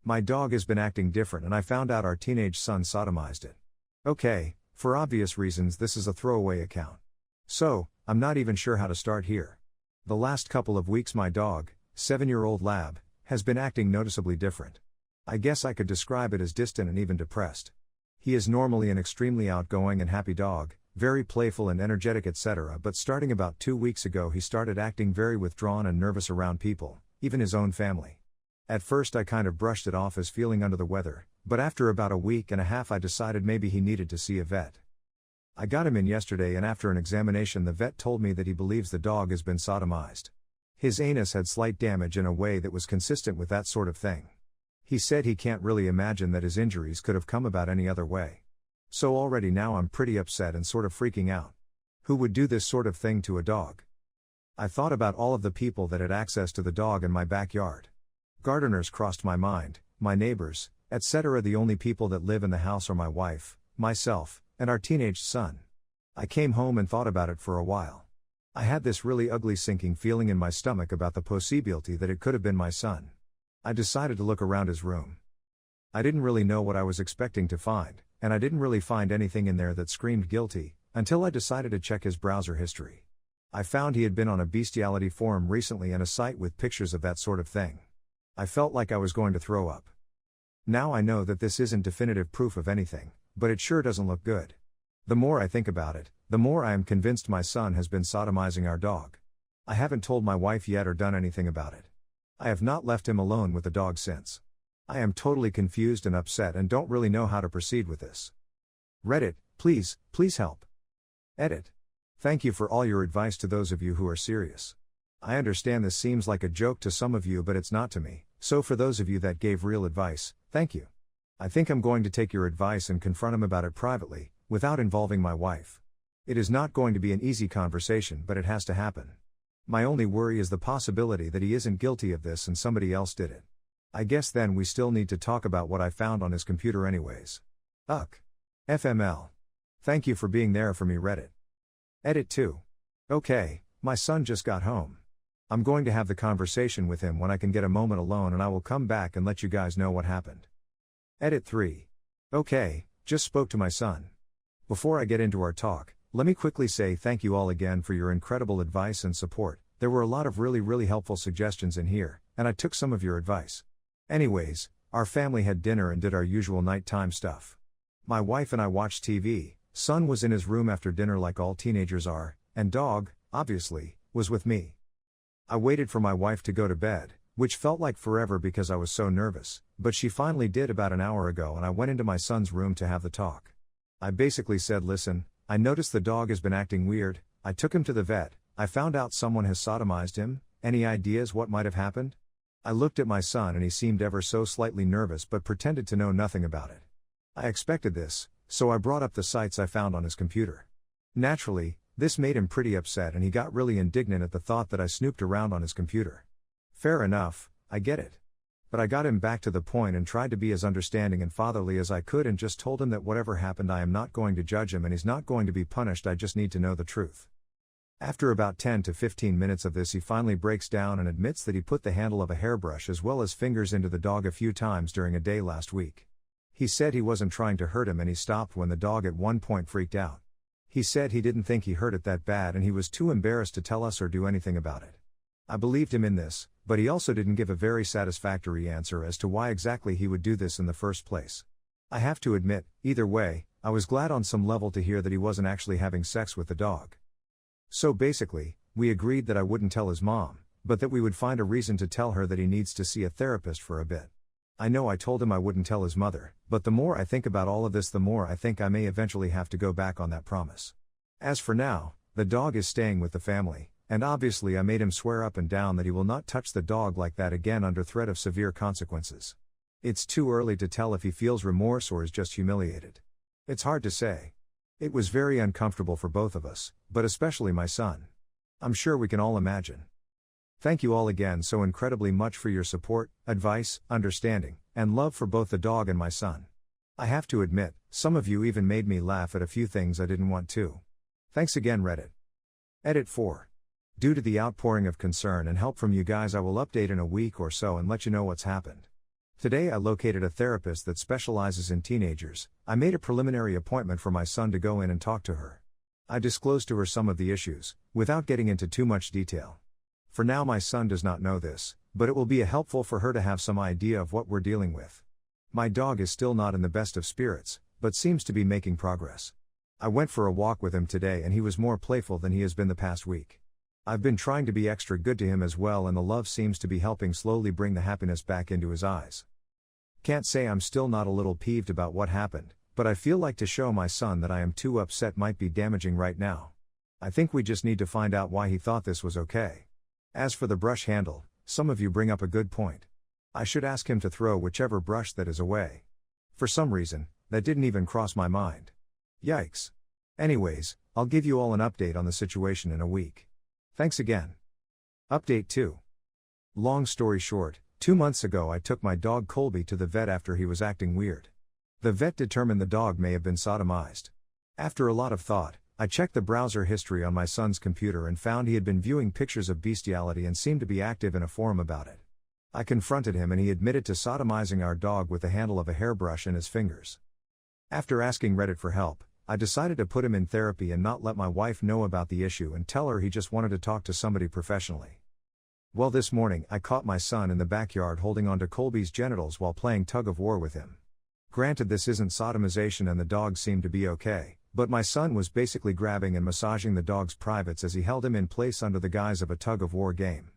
My dog has been acting different and I found out our teenage son sodomized it. Okay, for obvious reasons this is a throwaway account. So, I'm not even sure how to start here. The last couple of weeks my dog, 7-year-old lab, has been acting noticeably different. I guess I could describe it as distant and even depressed. He is normally an extremely outgoing and happy dog, very playful and energetic etc. But starting about 2 weeks ago he started acting very withdrawn and nervous around people, even his own family. At first I kind of brushed it off as feeling under the weather, but after about a week and a half I decided maybe he needed to see a vet. I got him in yesterday and after an examination the vet told me that he believes the dog has been sodomized. His anus had slight damage in a way that was consistent with that sort of thing. He said he can't really imagine that his injuries could have come about any other way. So already now I'm pretty upset and sort of freaking out. Who would do this sort of thing to a dog? I thought about all of the people that had access to the dog in my backyard. Gardeners crossed my mind, my neighbors, etc. The only people that live in the house are my wife, myself, and our teenage son. I came home and thought about it for a while. I had this really ugly sinking feeling in my stomach about the possibility that it could have been my son. I decided to look around his room. I didn't really know what I was expecting to find, and I didn't really find anything in there that screamed guilty, until I decided to check his browser history. I found he had been on a bestiality forum recently and a site with pictures of that sort of thing. I felt like I was going to throw up. Now I know that this isn't definitive proof of anything, but it sure doesn't look good. The more I think about it, the more I am convinced my son has been sodomizing our dog. I haven't told my wife yet or done anything about it. I have not left him alone with the dog since. I am totally confused and upset and don't really know how to proceed with this. Reddit, please help. Edit. Thank you for all your advice to those of you who are serious. I understand this seems like a joke to some of you but it's not to me, so for those of you that gave real advice, thank you. I think I'm going to take your advice and confront him about it privately, without involving my wife. It is not going to be an easy conversation but it has to happen. My only worry is the possibility that he isn't guilty of this and somebody else did it. I guess then we still need to talk about what I found on his computer anyways. FML. Thank you for being there for me Reddit. Edit 2. Okay, my son just got home. I'm going to have the conversation with him when I can get a moment alone and I will come back and let you guys know what happened. Edit 3. Okay, just spoke to my son. Before I get into our talk, let me quickly say thank you all again for your incredible advice and support. There were a lot of really helpful suggestions in here, and I took some of your advice. Anyways, our family had dinner and did our usual nighttime stuff. My wife and I watched TV, son was in his room after dinner like all teenagers are, and dog, obviously, was with me. I waited for my wife to go to bed, which felt like forever because I was so nervous, but she finally did about an hour ago and I went into my son's room to have the talk. I basically said, listen, I noticed the dog has been acting weird, I took him to the vet, I found out someone has sodomized him, any ideas what might have happened? I looked at my son and he seemed ever so slightly nervous but pretended to know nothing about it. I expected this, so I brought up the sites I found on his computer. Naturally, this made him pretty upset and he got really indignant at the thought that I snooped around on his computer. Fair enough, I get it. But I got him back to the point and tried to be as understanding and fatherly as I could and just told him that whatever happened I am not going to judge him and he's not going to be punished, I just need to know the truth. After about 10 to 15 minutes of this he finally breaks down and admits that he put the handle of a hairbrush as well as fingers into the dog a few times during a day last week. He said he wasn't trying to hurt him and he stopped when the dog at one point freaked out. He said he didn't think he hurt it that bad and he was too embarrassed to tell us or do anything about it. I believed him in this, but he also didn't give a very satisfactory answer as to why exactly he would do this in the first place. I have to admit, either way, I was glad on some level to hear that he wasn't actually having sex with the dog. So basically, we agreed that I wouldn't tell his mom, but that we would find a reason to tell her that he needs to see a therapist for a bit. I know I told him I wouldn't tell his mother, but the more I think about all of this the more I think I may eventually have to go back on that promise. As for now, the dog is staying with the family, and obviously I made him swear up and down that he will not touch the dog like that again under threat of severe consequences. It's too early to tell if he feels remorse or is just humiliated. It's hard to say. It was very uncomfortable for both of us, but especially my son. I'm sure we can all imagine. Thank you all again so incredibly much for your support, advice, understanding, and love for both the dog and my son. I have to admit, some of you even made me laugh at a few things I didn't want to. Thanks again Reddit. Edit 4. Due to the outpouring of concern and help from you guys I will update in a week or so and let you know what's happened. Today I located a therapist that specializes in teenagers. I made a preliminary appointment for my son to go in and talk to her. I disclosed to her some of the issues, without getting into too much detail. For now my son does not know this, but it will be helpful for her to have some idea of what we're dealing with. My dog is still not in the best of spirits, but seems to be making progress. I went for a walk with him today and he was more playful than he has been the past week. I've been trying to be extra good to him as well, and the love seems to be helping slowly bring the happiness back into his eyes. Can't say I'm still not a little peeved about what happened, but I feel like to show my son that I am too upset might be damaging right now. I think we just need to find out why he thought this was okay. As for the brush handle, some of you bring up a good point. I should ask him to throw whichever brush that is away. For some reason, that didn't even cross my mind. Yikes. Anyways, I'll give you all an update on the situation in a week. Thanks again. Update 2. Long story short, 2 months ago I took my dog Colby to the vet after he was acting weird. The vet determined the dog may have been sodomized. After a lot of thought, I checked the browser history on my son's computer and found he had been viewing pictures of bestiality and seemed to be active in a forum about it. I confronted him and he admitted to sodomizing our dog with the handle of a hairbrush in his fingers. After asking Reddit for help, I decided to put him in therapy and not let my wife know about the issue and tell her he just wanted to talk to somebody professionally. Well, this morning I caught my son in the backyard holding onto Colby's genitals while playing tug of war with him. Granted, this isn't sodomization and the dog seemed to be okay, but my son was basically grabbing and massaging the dog's privates as he held him in place under the guise of a tug of war game.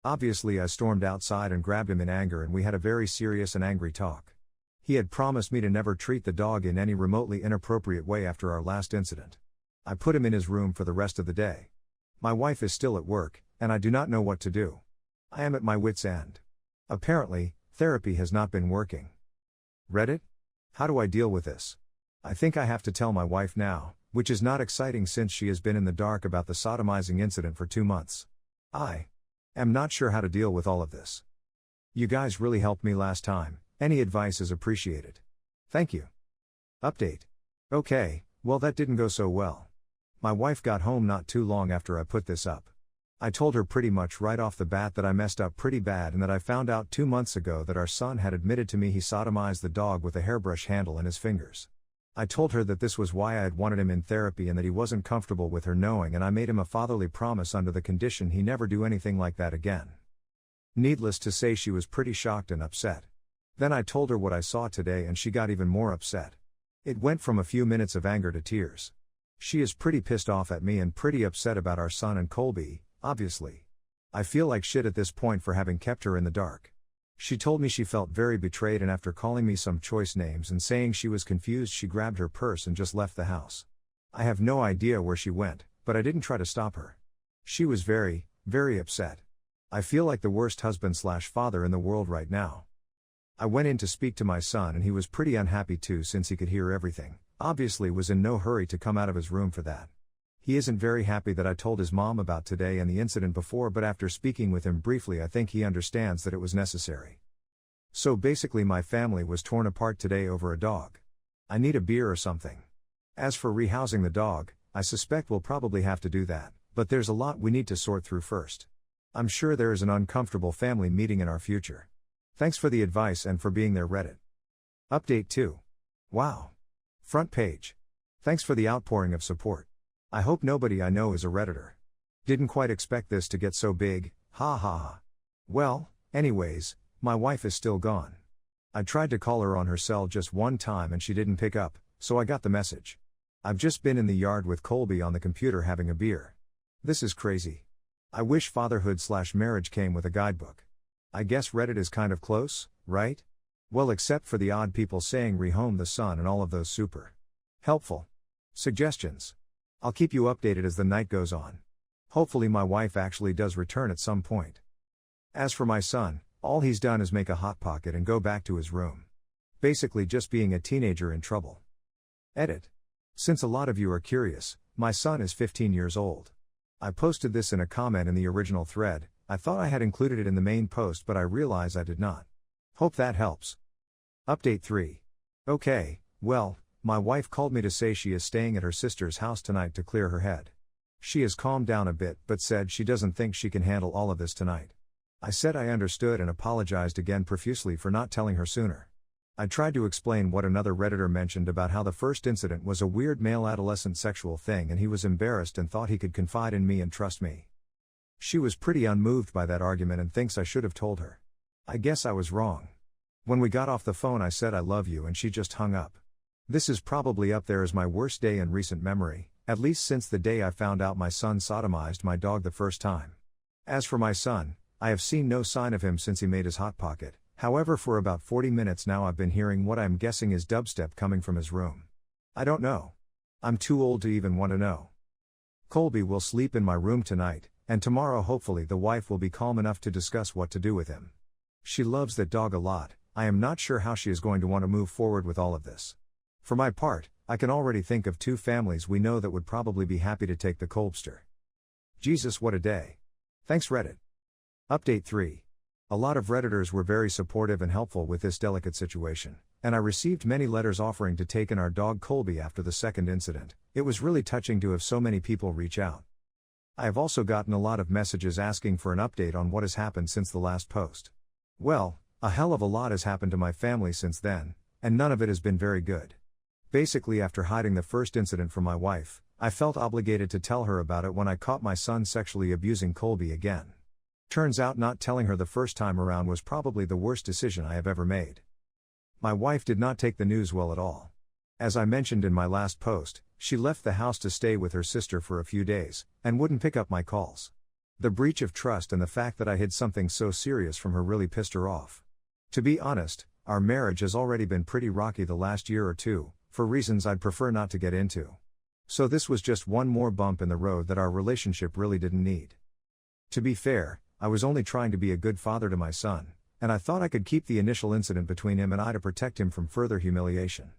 Obviously I stormed outside and grabbed him in anger and we had a very serious and angry talk. He had promised me to never treat the dog in any remotely inappropriate way after our last incident. I put him in his room for the rest of the day. My wife is still at work, and I do not know what to do. I am at my wit's end. Apparently, therapy has not been working. Reddit? How do I deal with this? I think I have to tell my wife now, which is not exciting since she has been in the dark about the sodomizing incident for 2 months. I am not sure how to deal with all of this. You guys really helped me last time. Any advice is appreciated. Thank you. Update. Okay, well that didn't go so well. My wife got home not too long after I put this up. I told her pretty much right off the bat that I messed up pretty bad and that I found out 2 months ago that our son had admitted to me he sodomized the dog with a hairbrush handle in his fingers. I told her that this was why I had wanted him in therapy and that he wasn't comfortable with her knowing, and I made him a fatherly promise under the condition he never do anything like that again. Needless to say, she was pretty shocked and upset. Then I told her what I saw today and she got even more upset. It went from a few minutes of anger to tears. She is pretty pissed off at me and pretty upset about our son and Colby, obviously. I feel like shit at this point for having kept her in the dark. She told me she felt very betrayed, and after calling me some choice names and saying she was confused, she grabbed her purse and just left the house. I have no idea where she went, but I didn't try to stop her. She was very, very upset. I feel like the worst husband/father in the world right now. I went in to speak to my son and he was pretty unhappy too since he could hear everything, obviously was in no hurry to come out of his room for that. He isn't very happy that I told his mom about today and the incident before, but after speaking with him briefly I think he understands that it was necessary. So basically my family was torn apart today over a dog. I need a beer or something. As for rehousing the dog, I suspect we'll probably have to do that, but there's a lot we need to sort through first. I'm sure there is an uncomfortable family meeting in our future. Thanks for the advice and for being there, Reddit. Update 2. Wow. Front page. Thanks for the outpouring of support. I hope nobody I know is a Redditor. Didn't quite expect this to get so big, ha ha ha. Well, anyways, my wife is still gone. I tried to call her on her cell just one time and she didn't pick up, so I got the message. I've just been in the yard with Colby on the computer having a beer. This is crazy. I wish fatherhood/marriage came with a guidebook. I guess Reddit is kind of close, right? Well, except for the odd people saying rehome the son and all of those super helpful suggestions. I'll keep you updated as the night goes on. Hopefully my wife actually does return at some point. As for my son, all he's done is make a hot pocket and go back to his room. Basically just being a teenager in trouble. Edit. Since a lot of you are curious, my son is 15 years old. I posted this in a comment in the original thread. I thought I had included it in the main post, but I realize I did not. Hope that helps. Update 3. Okay, well, my wife called me to say she is staying at her sister's house tonight to clear her head. She has calmed down a bit but said she doesn't think she can handle all of this tonight. I said I understood and apologized again profusely for not telling her sooner. I tried to explain what another Redditor mentioned about how the first incident was a weird male adolescent sexual thing and he was embarrassed and thought he could confide in me and trust me. She was pretty unmoved by that argument and thinks I should have told her. I guess I was wrong. When we got off the phone I said I love you and she just hung up. This is probably up there as my worst day in recent memory, at least since the day I found out my son sodomized my dog the first time. As for my son, I have seen no sign of him since he made his hot pocket. However, for about 40 minutes now I've been hearing what I'm guessing is dubstep coming from his room. I don't know. I'm too old to even want to know. Colby will sleep in my room tonight, and tomorrow hopefully the wife will be calm enough to discuss what to do with him. She loves that dog a lot. I am not sure how she is going to want to move forward with all of this. For my part, I can already think of 2 families we know that would probably be happy to take the Kolbster. Jesus, what a day. Thanks Reddit. Update 3. A lot of Redditors were very supportive and helpful with this delicate situation, and I received many letters offering to take in our dog Colby after the second incident. It was really touching to have so many people reach out. I have also gotten a lot of messages asking for an update on what has happened since the last post. Well, a hell of a lot has happened to my family since then, and none of it has been very good. Basically, after hiding the first incident from my wife, I felt obligated to tell her about it when I caught my son sexually abusing Colby again. Turns out not telling her the first time around was probably the worst decision I have ever made. My wife did not take the news well at all. As I mentioned in my last post, she left the house to stay with her sister for a few days, and wouldn't pick up my calls. The breach of trust and the fact that I hid something so serious from her really pissed her off. To be honest, our marriage has already been pretty rocky the last year or two, for reasons I'd prefer not to get into. So this was just one more bump in the road that our relationship really didn't need. To be fair, I was only trying to be a good father to my son, and I thought I could keep the initial incident between him and I to protect him from further humiliation.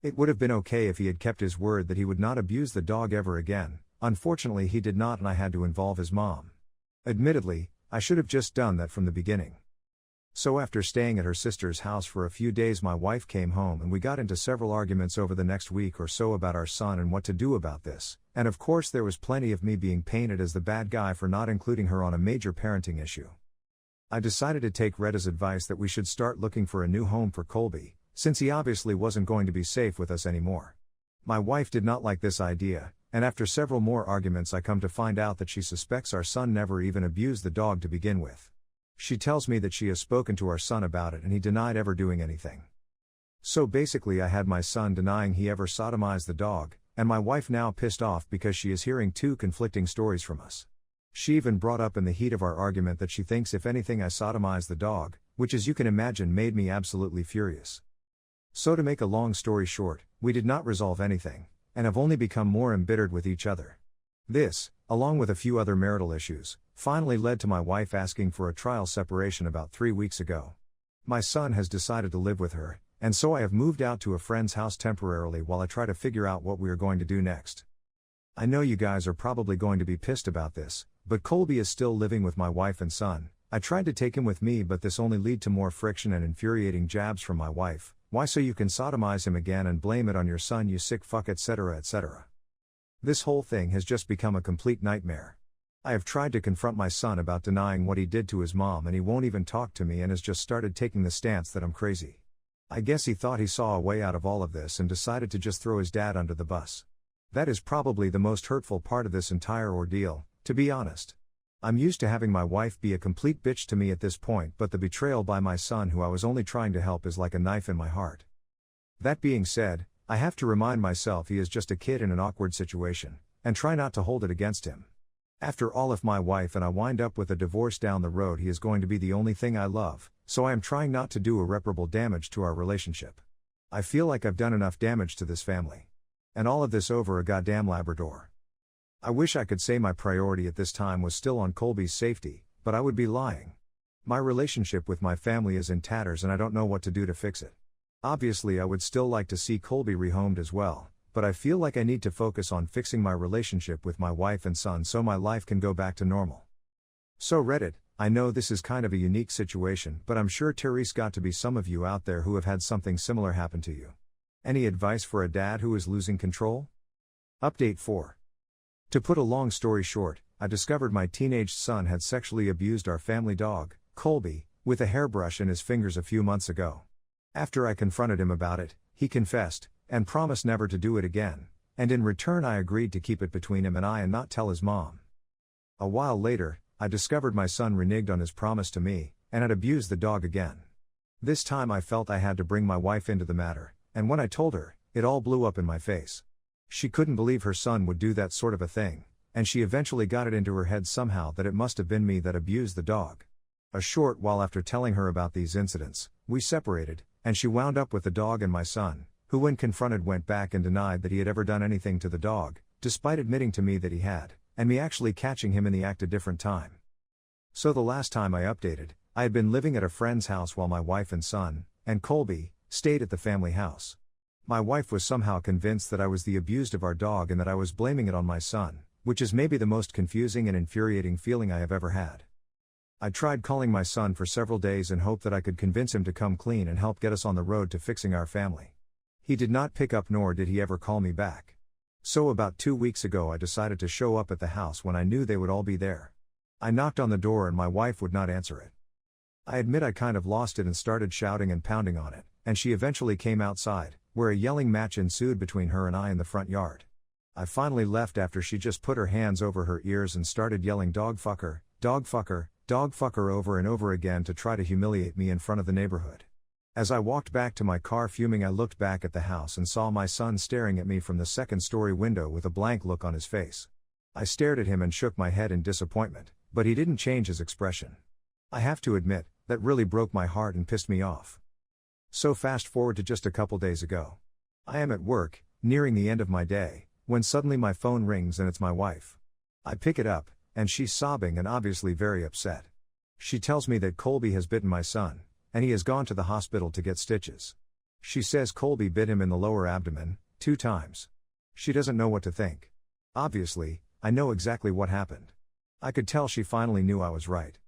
It would have been okay if he had kept his word that he would not abuse the dog ever again. Unfortunately he did not, and I had to involve his mom. Admittedly, I should have just done that from the beginning. So after staying at her sister's house for a few days, my wife came home and we got into several arguments over the next week or so about our son and what to do about this, and of course there was plenty of me being painted as the bad guy for not including her on a major parenting issue. I decided to take Retta's advice that we should start looking for a new home for Colby, since he obviously wasn't going to be safe with us anymore. My wife did not like this idea, and after several more arguments I come to find out that she suspects our son never even abused the dog to begin with. She tells me that she has spoken to our son about it and he denied ever doing anything. So basically I had my son denying he ever sodomized the dog, and my wife now pissed off because she is hearing 2 conflicting stories from us. She even brought up in the heat of our argument that she thinks if anything I sodomized the dog, which as you can imagine made me absolutely furious. So to make a long story short, we did not resolve anything, and have only become more embittered with each other. This, along with a few other marital issues, finally led to my wife asking for a trial separation about 3 weeks ago. My son has decided to live with her, and so I have moved out to a friend's house temporarily while I try to figure out what we are going to do next. I know you guys are probably going to be pissed about this, but Colby is still living with my wife and son. I tried to take him with me, but this only led to more friction and infuriating jabs from my wife. Why, so you can sodomize him again and blame it on your son, you sick fuck, etc., etc. This whole thing has just become a complete nightmare. I have tried to confront my son about denying what he did to his mom and he won't even talk to me and has just started taking the stance that I'm crazy. I guess he thought he saw a way out of all of this and decided to just throw his dad under the bus. That is probably the most hurtful part of this entire ordeal, to be honest. I'm used to having my wife be a complete bitch to me at this point, but the betrayal by my son, who I was only trying to help, is like a knife in my heart. That being said, I have to remind myself he is just a kid in an awkward situation, and try not to hold it against him. After all, if my wife and I wind up with a divorce down the road, he is going to be the only thing I love, so I am trying not to do irreparable damage to our relationship. I feel like I've done enough damage to this family. And all of this over a goddamn Labrador. I wish I could say my priority at this time was still on Colby's safety, but I would be lying. My relationship with my family is in tatters and I don't know what to do to fix it. Obviously I would still like to see Colby rehomed as well, but I feel like I need to focus on fixing my relationship with my wife and son so my life can go back to normal. So Reddit, I know this is kind of a unique situation, but I'm sure Therese got to be some of you out there who have had something similar happen to you. Any advice for a dad who is losing control? Update 4. To put a long story short, I discovered my teenage son had sexually abused our family dog, Colby, with a hairbrush in his fingers a few months ago. After I confronted him about it, he confessed, and promised never to do it again, and in return I agreed to keep it between him and I and not tell his mom. A while later, I discovered my son reneged on his promise to me, and had abused the dog again. This time I felt I had to bring my wife into the matter, and when I told her, it all blew up in my face. She couldn't believe her son would do that sort of a thing, and she eventually got it into her head somehow that it must have been me that abused the dog. A short while after telling her about these incidents, we separated, and she wound up with the dog and my son, who when confronted went back and denied that he had ever done anything to the dog, despite admitting to me that he had, and me actually catching him in the act a different time. So the last time I updated, I had been living at a friend's house while my wife and son, and Colby, stayed at the family house. My wife was somehow convinced that I was the abused of our dog and that I was blaming it on my son, which is maybe the most confusing and infuriating feeling I have ever had. I tried calling my son for several days in hope that I could convince him to come clean and help get us on the road to fixing our family. He did not pick up, nor did he ever call me back. So about 2 weeks ago I decided to show up at the house when I knew they would all be there. I knocked on the door and my wife would not answer it. I admit I kind of lost it and started shouting and pounding on it, and she eventually came outside, where a yelling match ensued between her and I in the front yard. I finally left after she just put her hands over her ears and started yelling dog fucker, dog fucker, dog fucker over and over again to try to humiliate me in front of the neighborhood. As I walked back to my car fuming, I looked back at the house and saw my son staring at me from the second-story window with a blank look on his face. I stared at him and shook my head in disappointment, but he didn't change his expression. I have to admit, that really broke my heart and pissed me off. So fast forward to just a couple days ago. I am at work, nearing the end of my day, when suddenly my phone rings and it's my wife. I pick it up, and she's sobbing and obviously very upset. She tells me that Colby has bitten my son, and he has gone to the hospital to get stitches. She says Colby bit him in the lower abdomen, 2 times. She doesn't know what to think. Obviously, I know exactly what happened. I could tell she finally knew I was right.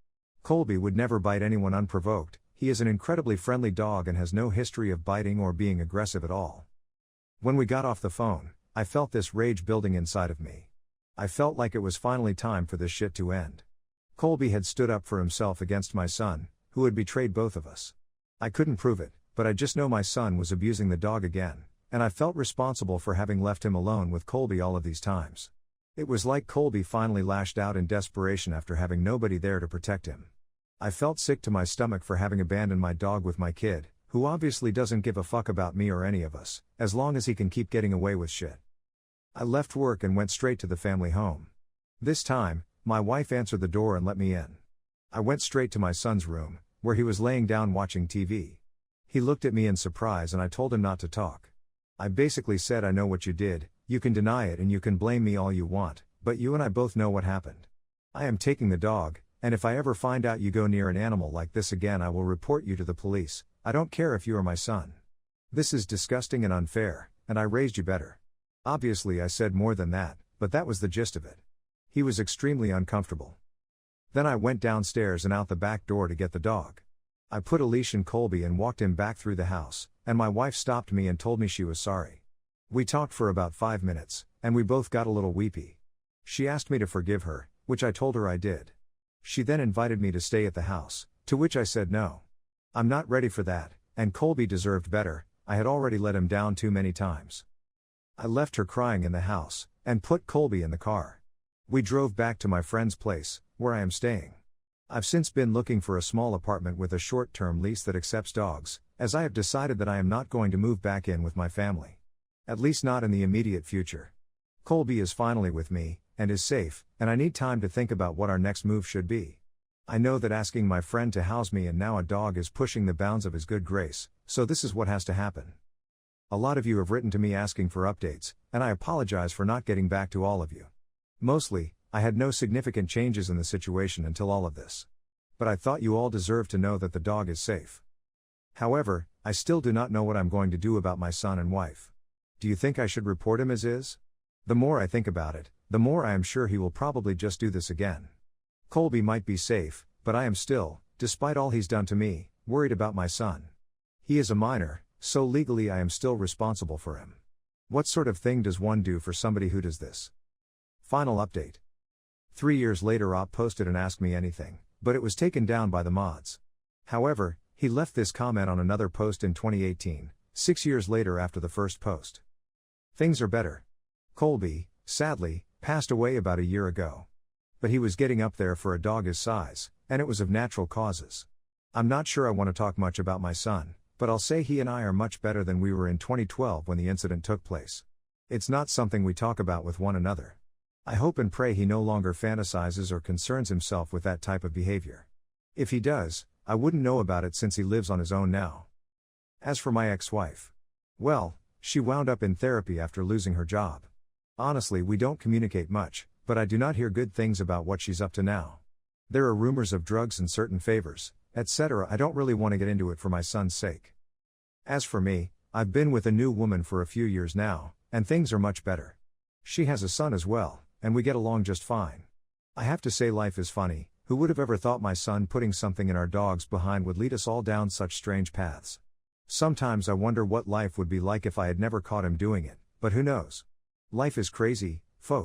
Colby would never bite anyone unprovoked. He is an incredibly friendly dog and has no history of biting or being aggressive at all. When we got off the phone, I felt this rage building inside of me. I felt like it was finally time for this shit to end. Colby had stood up for himself against my son, who had betrayed both of us. I couldn't prove it, but I just know my son was abusing the dog again, and I felt responsible for having left him alone with Colby all of these times. It was like Colby finally lashed out in desperation after having nobody there to protect him. I felt sick to my stomach for having abandoned my dog with my kid, who obviously doesn't give a fuck about me or any of us, as long as he can keep getting away with shit. I left work and went straight to the family home. This time, my wife answered the door and let me in. I went straight to my son's room, where he was laying down watching TV. He looked at me in surprise and I told him not to talk. I basically said, I know what you did, you can deny it and you can blame me all you want, but you and I both know what happened. I am taking the dog, and if I ever find out you go near an animal like this again, I will report you to the police. I don't care if you are my son. This is disgusting and unfair, and I raised you better. Obviously I said more than that, but that was the gist of it. He was extremely uncomfortable. Then I went downstairs and out the back door to get the dog. I put a leash in Colby and walked him back through the house, and my wife stopped me and told me she was sorry. We talked for about 5 minutes, and we both got a little weepy. She asked me to forgive her, which I told her I did. She then invited me to stay at the house, to which I said no. I'm not ready for that, and Colby deserved better. I had already let him down too many times. I left her crying in the house, and put Colby in the car. We drove back to my friend's place, where I am staying. I've since been looking for a small apartment with a short-term lease that accepts dogs, as I have decided that I am not going to move back in with my family. At least not in the immediate future. Colby is finally with me, and is safe, and I need time to think about what our next move should be. I know that asking my friend to house me and now a dog is pushing the bounds of his good grace, so this is what has to happen. A lot of you have written to me asking for updates, and I apologize for not getting back to all of you. Mostly, I had no significant changes in the situation until all of this. But I thought you all deserved to know that the dog is safe. However, I still do not know what I'm going to do about my son and wife. Do you think I should report him as is? The more I think about it, the more I am sure he will probably just do this again. Colby might be safe, but I am still, despite all he's done to me, worried about my son. He is a minor, so legally I am still responsible for him. What sort of thing does one do for somebody who does this? Final update. 3 years later, Op posted an Ask Me Anything, but it was taken down by the mods. However, he left this comment on another post in 2018, 6 years later after the first post. Things are better. Colby, sadly, passed away about a year ago. But he was getting up there for a dog his size, and it was of natural causes. I'm not sure I want to talk much about my son, but I'll say he and I are much better than we were in 2012 when the incident took place. It's not something we talk about with one another. I hope and pray he no longer fantasizes or concerns himself with that type of behavior. If he does, I wouldn't know about it since he lives on his own now. As for my ex-wife, well, she wound up in therapy after losing her job. Honestly, we don't communicate much, but I do not hear good things about what she's up to now. There are rumors of drugs and certain favors, etc. I don't really want to get into it for my son's sake. As for me, I've been with a new woman for a few years now, and things are much better. She has a son as well, and we get along just fine. I have to say life is funny. Who would have ever thought my son putting something in our dog's behind would lead us all down such strange paths? Sometimes I wonder what life would be like if I had never caught him doing it, but who knows? Life is crazy, folk.